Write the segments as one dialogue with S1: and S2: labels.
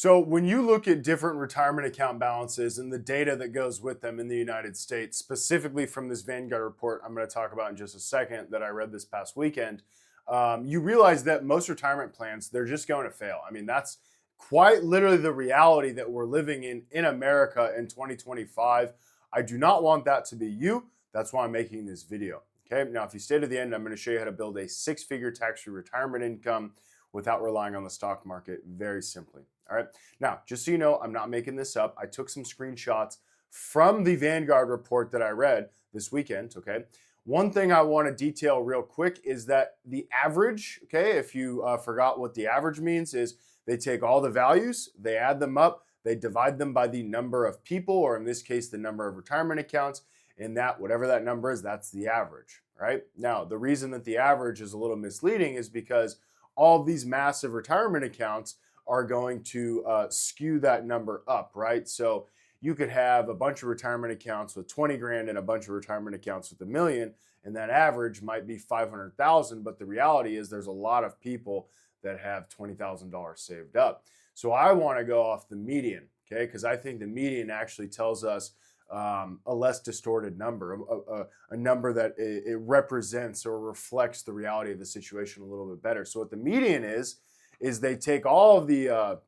S1: So when you look at different retirement account balances and the data that goes with them in the United States, specifically from this Vanguard report I'm going to talk about in just a second that I read this past weekend, you realize that most retirement plans, they're just going to fail. I mean, that's quite literally the reality that we're living in America in 2025. I do not want that to be you. That's why I'm making this video. Okay. Now, if you stay to the end, I'm going to show you how to build a six-figure tax-free retirement income without relying on the stock market very simply. All right. Now, just so you know, I'm not making this up. I took some screenshots from the Vanguard report that I read this weekend. Okay. One thing I want to detail real quick is that the average, okay, if you forgot what the average means, is they take all the values, they add them up, they divide them by the number of people, or in this case, the number of retirement accounts, and that whatever that number is, that's the average, right? Now, the reason that the average is a little misleading is because all of these massive retirement accounts are going to skew that number up, right? So you could have a bunch of retirement accounts with 20 grand and a bunch of retirement accounts with a million, and that average might be 500,000. But the reality is there's a lot of people that have $20,000 saved up. So I want to go off the median, okay? Because I think the median actually tells us a less distorted number, a number that it represents or reflects the reality of the situation a little bit better. So what the median is they take all of the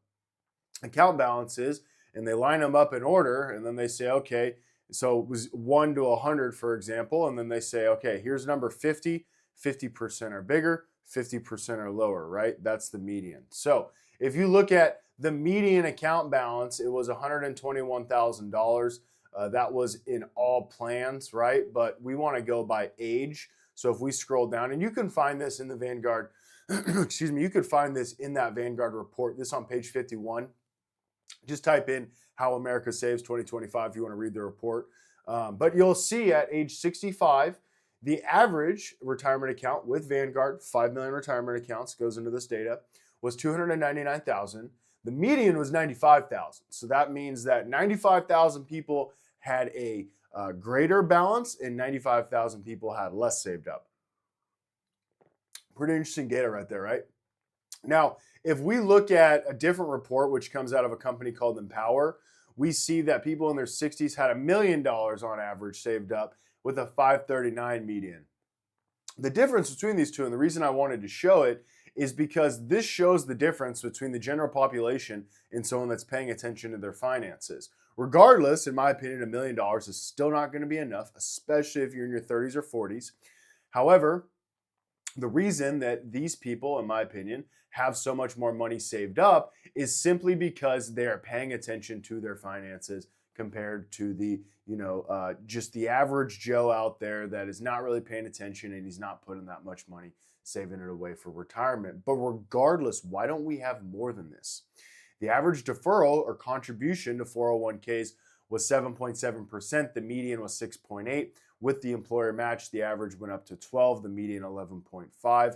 S1: account balances and they line them up in order, and then they say, okay, so it was 1 to 100, for example, and then they say, okay, here's number 50, 50% are bigger, 50% are lower, right? That's the median. So if you look at the median account balance, it was $121,000. That was in all plans, right? But we want to go by age. So if we scroll down, and you can find this in the Vanguard, excuse me, you could find this in that Vanguard report, this on page 51. Just type in How America Saves 2025 if you want to read the report. But you'll see at age 65, the average retirement account with Vanguard, 5 million retirement accounts goes into this data, was 299,000. The median was 95,000. So that means that 95,000 people had a greater balance and 95,000 people had less saved up. Pretty interesting data right there, right? Now, if we look at a different report, which comes out of a company called Empower, we see that people in their 60s had $1 million on average saved up with a 539 median. The difference between these two, and the reason I wanted to show it, is because this shows the difference between the general population and someone that's paying attention to their finances. Regardless, in my opinion, $1 million is still not going to be enough, especially if you're in your 30s or 40s. However, the reason that these people, in my opinion, have so much more money saved up is simply because they are paying attention to their finances compared to the, just the average Joe out there that is not really paying attention and he's not putting that much money saving it away for retirement. But regardless, why don't we have more than this? The average deferral or contribution to 401ks was 7.7%. The median was 6.8. With the employer match, the average went up to 12, the median 11.5.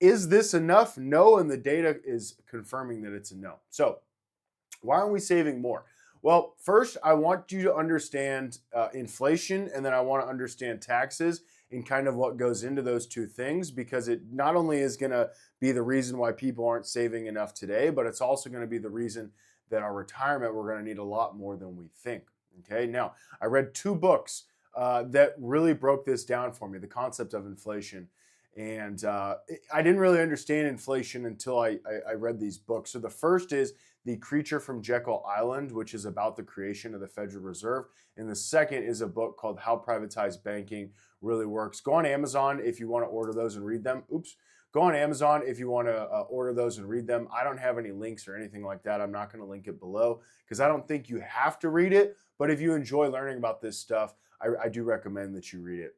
S1: Is this enough? No, and the data is confirming that it's a no. So why aren't we saving more? Well, first, I want you to understand inflation, and then I want to understand taxes and kind of what goes into those two things, because it not only is going to be the reason why people aren't saving enough today, but it's also going to be the reason that our retirement, we're going to need a lot more than we think. Okay, now I read two books that really broke this down for me, the concept of inflation. And I didn't really understand inflation until I read these books. So the first is The Creature from Jekyll Island, which is about the creation of the Federal Reserve. And the second is a book called How Privatized Banking Really Works. Go on Amazon if you want to order those and read them. Go on Amazon if you want to order those and read them. I don't have any links or anything like that. I'm not going to link it below because I don't think you have to read it. But if you enjoy learning about this stuff, I do recommend that you read it.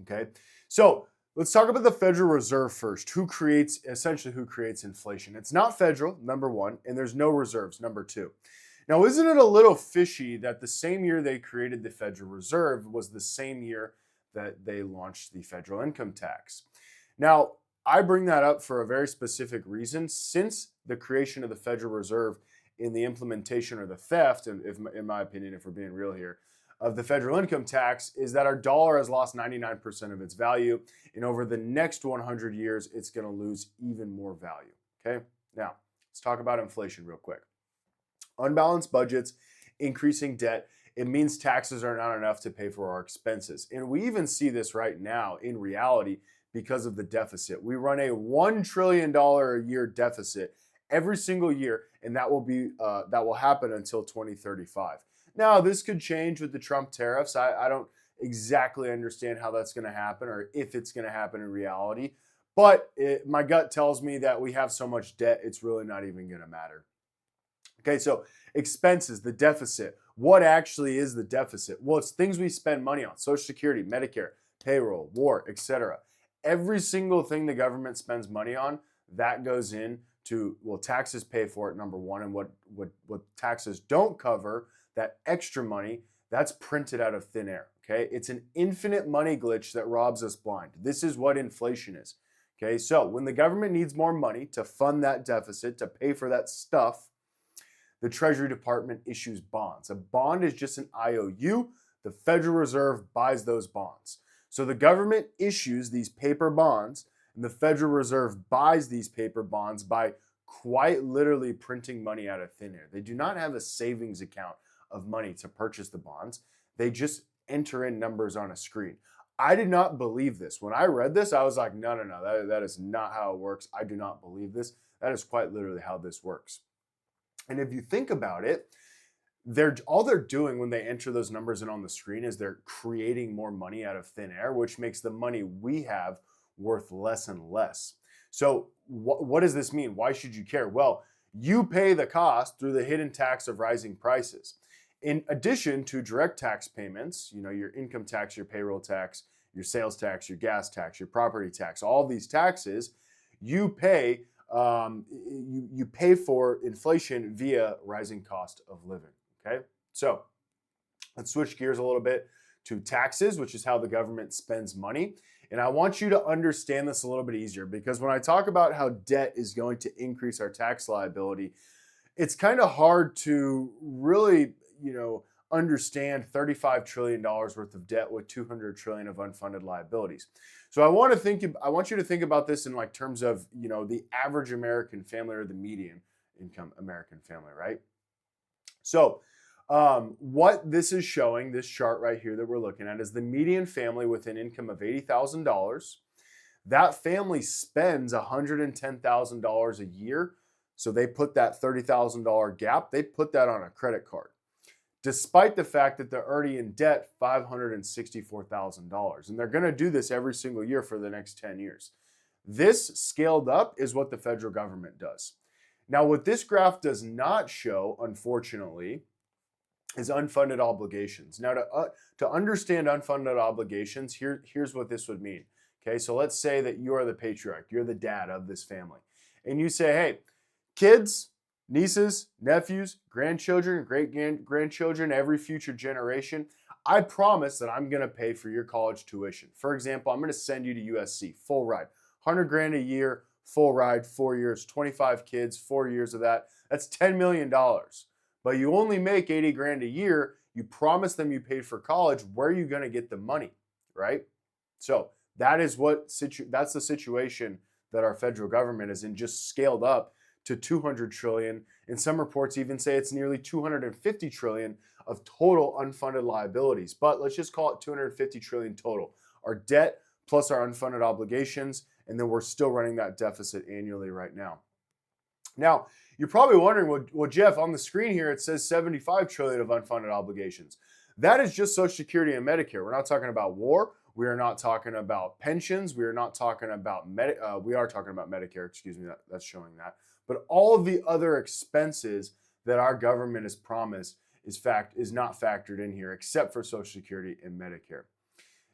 S1: Okay, so let's talk about the Federal Reserve first. Who creates inflation? It's not federal, number one, and there's no reserves, number two. Now, isn't it a little fishy that the same year they created the Federal Reserve was the same year that they launched the federal income tax? Now, I bring that up for a very specific reason. Since the creation of the Federal Reserve in the implementation or the theft, and in my opinion, if we're being real here, of the federal income tax, is that our dollar has lost 99% of its value. And over the next 100 years, it's going to lose even more value. Okay, now let's talk about inflation real quick. Unbalanced budgets, increasing debt, it means taxes are not enough to pay for our expenses. And we even see this right now in reality because of the deficit. We run a $1 trillion a year deficit every single year, and that will happen until 2035. Now, this could change with the Trump tariffs. I don't exactly understand how that's going to happen or if it's going to happen in reality, but my gut tells me that we have so much debt, it's really not even going to matter. Okay, so expenses, the deficit. What actually is the deficit? Well, it's things we spend money on: Social Security, Medicare, payroll, war, etc. Every single thing the government spends money on, that goes into, well, taxes pay for it, number one, and what taxes don't cover, that extra money, that's printed out of thin air. Okay, it's an infinite money glitch that robs us blind. This is what inflation is. Okay, so when the government needs more money to fund that deficit, to pay for that stuff, the Treasury Department issues bonds. A bond is just an IOU. The Federal Reserve buys those bonds. So the government issues these paper bonds, and the Federal Reserve buys these paper bonds by quite literally printing money out of thin air. They do not have a savings account of money to purchase the bonds. They just enter in numbers on a screen. I did not believe this. When I read this, I was like, no, that is not how it works. I do not believe this. That is quite literally how this works. And if you think about it, all they're doing when they enter those numbers in on the screen is they're creating more money out of thin air, which makes the money we have worth less and less. So what does this mean? Why should you care? Well, you pay the cost through the hidden tax of rising prices. In addition to direct tax payments, your income tax, your payroll tax, your sales tax, your gas tax, your property tax, all these taxes, you pay you pay for inflation via rising cost of living. Okay, so let's switch gears a little bit to taxes, which is how the government spends money. And I want you to understand this a little bit easier, because when I talk about how debt is going to increase our tax liability, it's kind of hard to really, understand $35 trillion worth of debt with $200 trillion of unfunded liabilities. So I want you to think about this in like terms of, the average American family or the median income American family, right? So what this is showing, this chart right here that we're looking at, is the median family with an income of $80,000. That family spends $110,000 a year. So they put that $30,000 gap, they put that on a credit card, despite the fact that they're already in debt $564,000. And they're going to do this every single year for the next 10 years. This scaled up is what the federal government does. Now, what this graph does not show, unfortunately, is unfunded obligations. Now, to understand unfunded obligations, here's what this would mean. Okay, so let's say that you are the patriarch, you're the dad of this family, and you say, hey, kids, nieces, nephews, grandchildren, great-grandchildren, every future generation, I promise that I'm going to pay for your college tuition. For example, I'm going to send you to USC, full ride, 100 grand a year, full ride, 4 years, 25 kids, 4 years of that. That's $10 million. But you only make 80 grand a year. You promise them you paid for college. Where are you going to get the money, right? So that's the situation that our federal government is in, just scaled up to 200 trillion. And some reports even say it's nearly 250 trillion of total unfunded liabilities. But let's just call it 250 trillion total. Our debt plus our unfunded obligations, and then we're still running that deficit annually right now. Now, you're probably wondering, well, Jeff, on the screen here, it says 75 trillion of unfunded obligations. That is just Social Security and Medicare. We're not talking about war. We are not talking about pensions. We are not talking about we are talking about Medicare, excuse me, that's showing that. But all of the other expenses that our government has promised is not factored in here, except for Social Security and Medicare.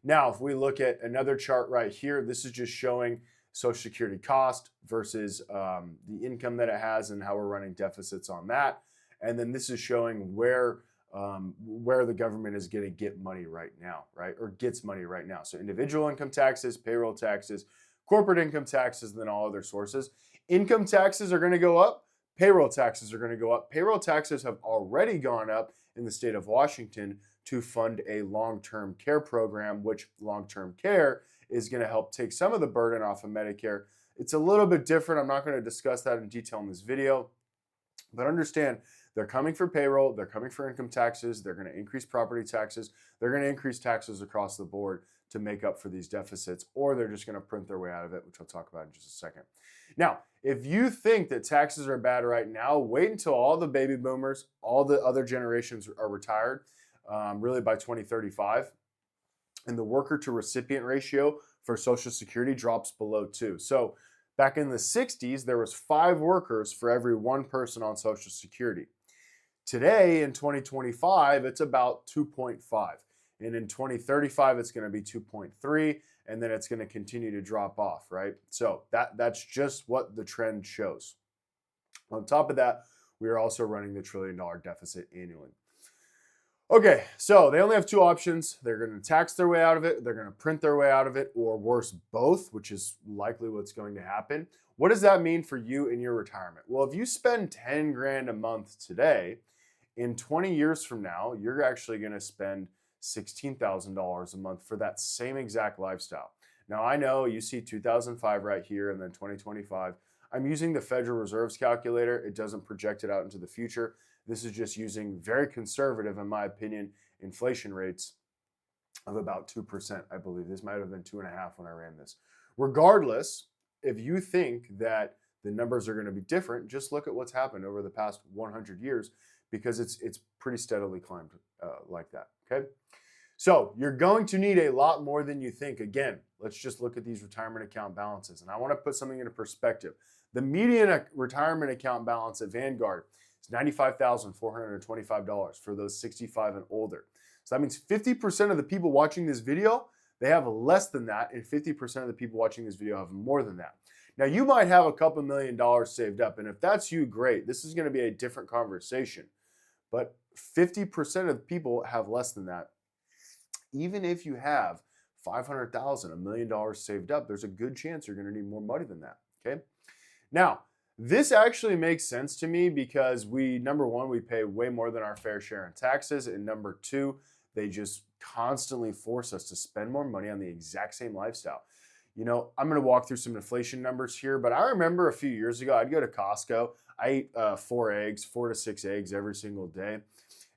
S1: Now, if we look at another chart right here, this is just showing Social Security cost versus the income that it has and how we're running deficits on that. And then this is showing where the government is going to get money right now, right? Or gets money right now. So individual income taxes, payroll taxes, corporate income taxes, and then all other sources. Income taxes are going to go up. Payroll taxes are going to go up. Payroll taxes have already gone up in the state of Washington to fund a long-term care program, which long-term care is going to help take some of the burden off of Medicare. It's a little bit different. I'm not going to discuss that in detail in this video. But understand, they're coming for payroll, they're coming for income taxes, they're going to increase property taxes, they're going to increase taxes across the board to make up for these deficits, or they're just going to print their way out of it, which I'll talk about in just a second. Now, if you think that taxes are bad right now, wait until all the baby boomers, all the other generations are retired, really by 2035, and the worker to recipient ratio for Social Security drops below 2. So back in the 60s, there was 5 workers for every 1 person on Social Security. Today, in 2025, it's about 2.5. And in 2035, it's going to be 2.3, and then it's going to continue to drop off, right? So that's just what the trend shows. On top of that, we are also running the $1 trillion deficit annually. Okay, so they only have 2 options. They're going to tax their way out of it, they're going to print their way out of it, or worse, both, which is likely what's going to happen. What does that mean for you in your retirement? Well, if you spend 10 grand a month today, in 20 years from now, you're actually going to spend $16,000 a month for that same exact lifestyle. Now, I know you see 2005 right here and then 2025. I'm using the Federal Reserve's calculator. It doesn't project it out into the future. This is just using very conservative, in my opinion, inflation rates of about 2%, I believe. This might have been 2.5 when I ran this. Regardless, if you think that the numbers are going to be different, just look at what's happened over the past 100 years, because it's pretty steadily climbed like that, okay? So you're going to need a lot more than you think. Again, let's just look at these retirement account balances. And I want to put something into perspective. The median retirement account balance at Vanguard is $95,425 for those 65 and older. So that means 50% of the people watching this video, they have less than that, and 50% of the people watching this video have more than that. Now, you might have a couple $1 million saved up, and if that's you, great. This is going to be a different conversation. But 50% of the people have less than that. Even if you have $500,000, $1 million saved up, there's a good chance you're going to need more money than that, okay? Now, this actually makes sense to me because number one, we pay way more than our fair share in taxes, and number two, they just constantly force us to spend more money on the exact same lifestyle. You know, I'm going to walk through some inflation numbers here, but I remember a few years ago, I'd go to Costco. I eat 4 to 6 eggs every single day.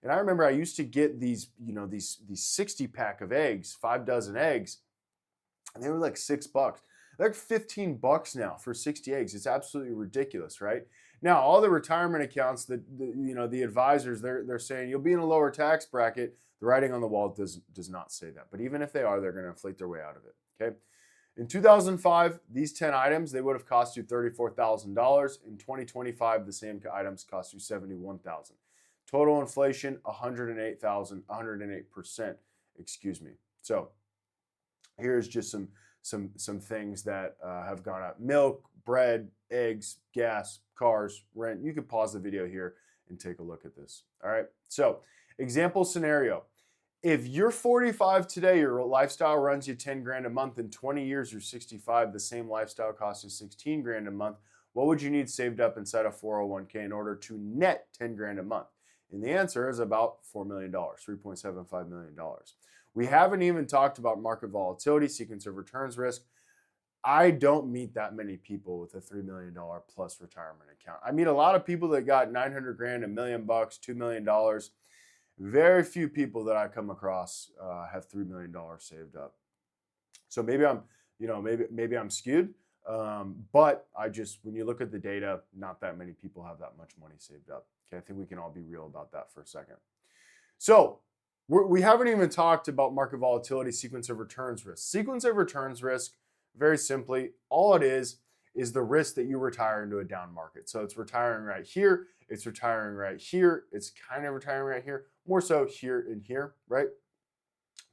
S1: And I remember I used to get these 60 pack of eggs, 5 dozen eggs, and they were like $6. They're like $15 now for 60 eggs. It's absolutely ridiculous, right? Now, all the retirement accounts, the advisors, they're saying you'll be in a lower tax bracket. The writing on the wall does not say that. But even if they are, they're going to inflate their way out of it, okay? In 2005, these 10 items, they would have cost you $34,000. In 2025, the same items cost you $71,000. Total inflation, 108%, excuse me. So here's just some things that have gone up. Milk, bread, eggs, gas, cars, rent. You could pause the video here and take a look at this. All right. So example scenario. If you're 45 today, your lifestyle runs you 10 grand a month. In 20 years, you're 65. The same lifestyle costs you 16 grand a month. What would you need saved up inside a 401k in order to net 10 grand a month? And the answer is about $4 million, $3.75 million. We haven't even talked about market volatility, sequence of returns risk. I don't meet that many people with a $3 million plus retirement account. I meet a lot of people that got 900 grand, $1 million, $2 million. Very few people that I come across have $3 million saved up. So maybe I'm skewed, but when you look at the data, not that many people have that much money saved up. Okay, I think we can all be real about that for a second. So we haven't even talked about market volatility, sequence of returns risk. Sequence of returns risk, very simply, all it is the risk that you retire into a down market. So it's retiring right here, it's retiring right here, it's kind of retiring right here, more so here and here, right?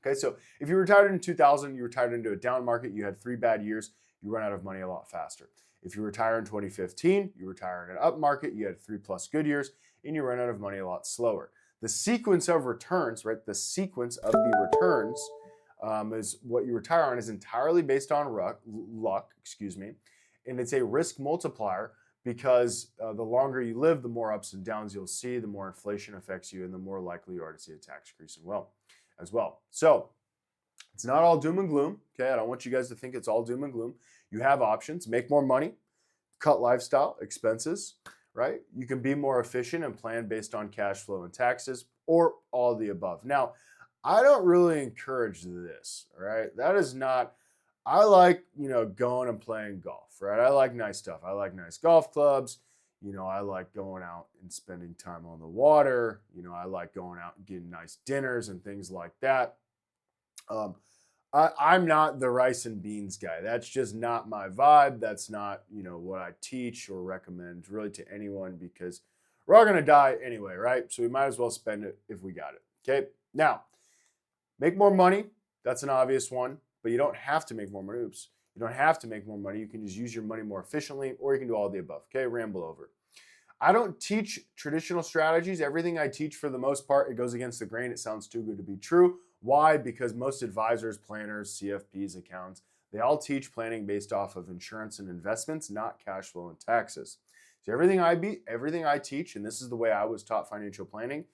S1: Okay, so if you retired in 2000, you retired into a down market, you had 3 bad years, you run out of money a lot faster. If you retire in 2015, you retire in an up market, you had 3+ good years, and you run out of money a lot slower. The sequence of returns, right? The sequence of the returns is what you retire on is entirely based on luck, and it's a risk multiplier because the longer you live, the more ups and downs you'll see, the more inflation affects you, and the more likely you are to see a tax increase as well. So it's not all doom and gloom, okay? I don't want you guys to think it's all doom and gloom. You have options: make more money, cut lifestyle expenses, right? You can be more efficient and plan based on cash flow and taxes, or all of the above. Now, I don't really encourage this, right? That is not, I like, going and playing golf, right? I like nice stuff. I like nice golf clubs. I like going out and spending time on the water. I like going out and getting nice dinners and things like that. Um, I'm not the rice and beans guy. That's just not my vibe. That's not, what I teach or recommend really to anyone, because we're all going to die anyway, right? So we might as well spend it if we got it. Okay. Now, make more money. That's an obvious one, but you don't have to make more money. Oops. You don't have to make more money. You can just use your money more efficiently, or you can do all the above. Okay. Ramble over. I don't teach traditional strategies. Everything I teach, for the most part, it goes against the grain. It sounds too good to be true. Why? Because most advisors, planners, CFPs, accountants, they all teach planning based off of insurance and investments, not cash flow and taxes. So everything I teach, and this is the way I was taught financial planning,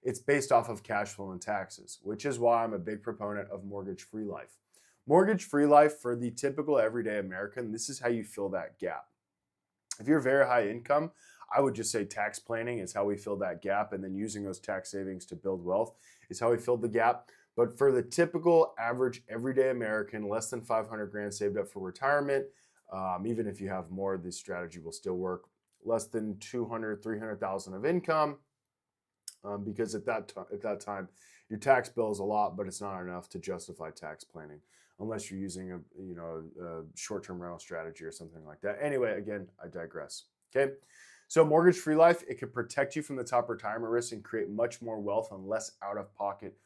S1: it's based off of cash flow and taxes, which is why I'm a big proponent of mortgage-free life. Mortgage-free life for the typical everyday American, this is how you fill that gap. If you're very high income, I would just say tax planning is how we fill that gap, and then using those tax savings to build wealth is how we filled the gap. But for the typical average everyday American, less than 500 grand saved up for retirement, even if you have more, this strategy will still work. Less than 200, 300,000 of income, because at that time, your tax bill is a lot, but it's not enough to justify tax planning, unless you're using a short-term rental strategy or something like that. Anyway, again, I digress. Okay. So mortgage-free life, it can protect you from the top retirement risks and create much more wealth and less out-of-pocket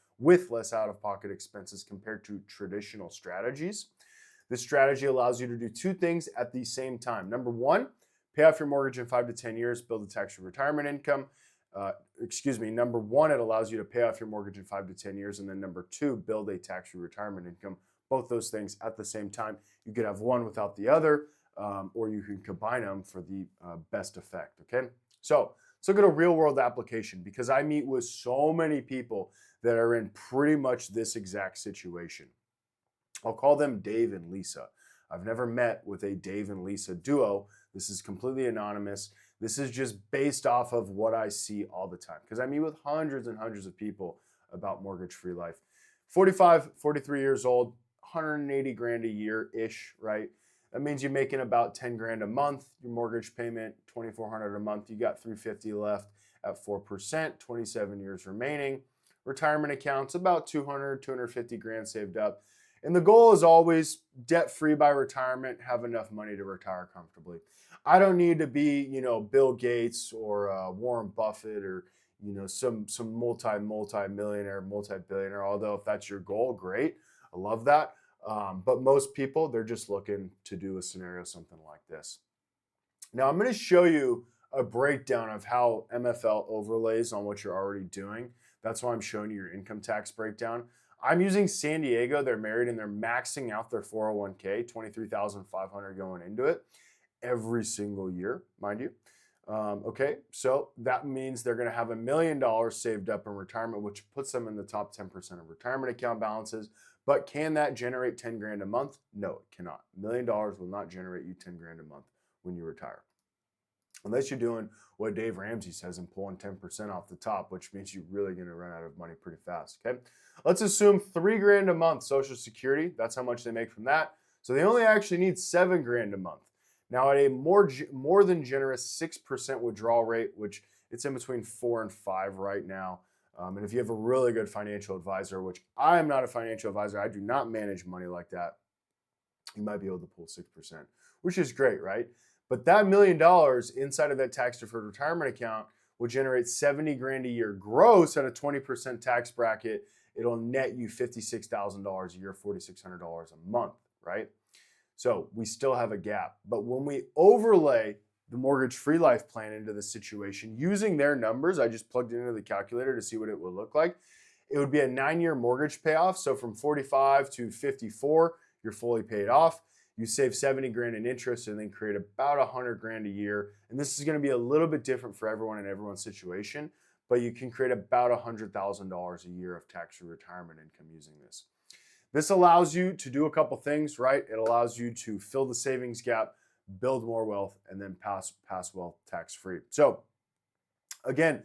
S1: expenses compared to traditional strategies. This strategy allows you to do two things at the same time. Number one, pay off your mortgage in 5 to 10 years, build a tax-free retirement income. Number one, it allows you to pay off your mortgage in 5 to 10 years. And then number two, build a tax-free retirement income. Both those things at the same time. You could have one without the other, or you can combine them for the best effect, okay? So let's look at a real world application, because I meet with so many people that are in pretty much this exact situation. I'll call them Dave and Lisa. I've never met with a Dave and Lisa duo. This is completely anonymous. This is just based off of what I see all the time, because I meet with hundreds and hundreds of people about mortgage-free life. 45, 43 years old, 180 grand a year-ish, right? That means you're making about 10 grand a month. Your mortgage payment, 2,400 a month. You got 350 left at 4%, 27 years remaining. Retirement accounts, about 200, 250 grand saved up. And the goal is always debt-free by retirement, have enough money to retire comfortably. I don't need to be, Bill Gates or Warren Buffett or, some multi-millionaire, multi-billionaire. Although if that's your goal, great. I love that. But most people, they're just looking to do a scenario, something like this. Now, I'm going to show you a breakdown of how MFL overlays on what you're already doing. That's why I'm showing you your income tax breakdown. I'm using San Diego. They're married and they're maxing out their 401k, $23,500 going into it every single year, mind you. Okay, so that means they're going to have $1 million saved up in retirement, which puts them in the top 10% of retirement account balances. But can that generate 10 grand a month? No, it cannot. $1 million will not generate you 10 grand a month when you retire. Unless you're doing what Dave Ramsey says and pulling 10% off the top, which means you're really going to run out of money pretty fast, okay? Let's assume 3 grand a month Social Security. That's how much they make from that. So they only actually need 7 grand a month. Now at a more than generous 6% withdrawal rate, which it's in between 4 and 5 right now. And if you have a really good financial advisor, which I am not a financial advisor, I do not manage money like that, you might be able to pull 6%, which is great, right? But that $1 million inside of that tax-deferred retirement account will generate 70 grand a year gross at a 20% tax bracket. It'll net you $56,000 a year, $4,600 a month, right? So we still have a gap. But when we overlay the mortgage-free life plan into the situation, using their numbers, I just plugged it into the calculator to see what it would look like. It would be a 9-year mortgage payoff. So from 45 to 54, you're fully paid off. You save 70 grand in interest and then create about 100 grand a year. And this is going to be a little bit different for everyone in everyone's situation, but you can create about $100,000 a year of tax-free retirement income using this. This allows you to do a couple things, right? It allows you to fill the savings gap, build more wealth, and then pass wealth tax-free. So again,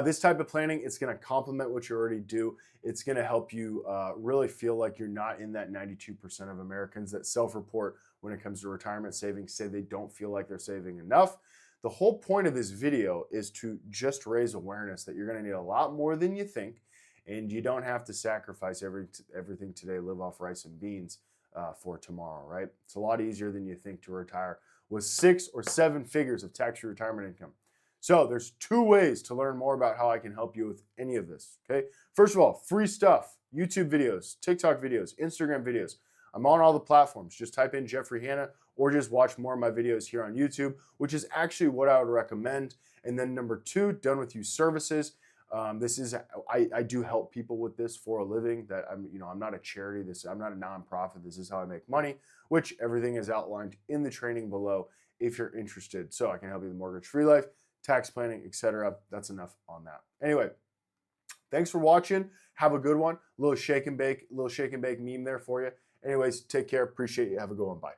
S1: this type of planning, it's going to complement what you already do. It's going to help you really feel like you're not in that 92% of Americans that self-report when it comes to retirement savings, say they don't feel like they're saving enough. The whole point of this video is to just raise awareness that you're going to need a lot more than you think, and you don't have to sacrifice everything today, live off rice and beans for tomorrow, right? It's a lot easier than you think to retire with 6 or 7 figures of tax-free retirement income. So there's 2 ways to learn more about how I can help you with any of this, okay? First of all, free stuff, YouTube videos, TikTok videos, Instagram videos. I'm on all the platforms. Just type in Jeffrey Hanna or just watch more of my videos here on YouTube, which is actually what I would recommend. And then number 2, Done With You services. I do help people with this for a living. That I'm not a charity. I'm not a nonprofit. This is how I make money, which everything is outlined in the training below if you're interested. So I can help you with mortgage-free life, tax planning, etc. That's enough on that. Anyway, thanks for watching. Have a good one. Little shake and bake meme there for you. Anyways, take care. Appreciate you. Have a good one. Bye.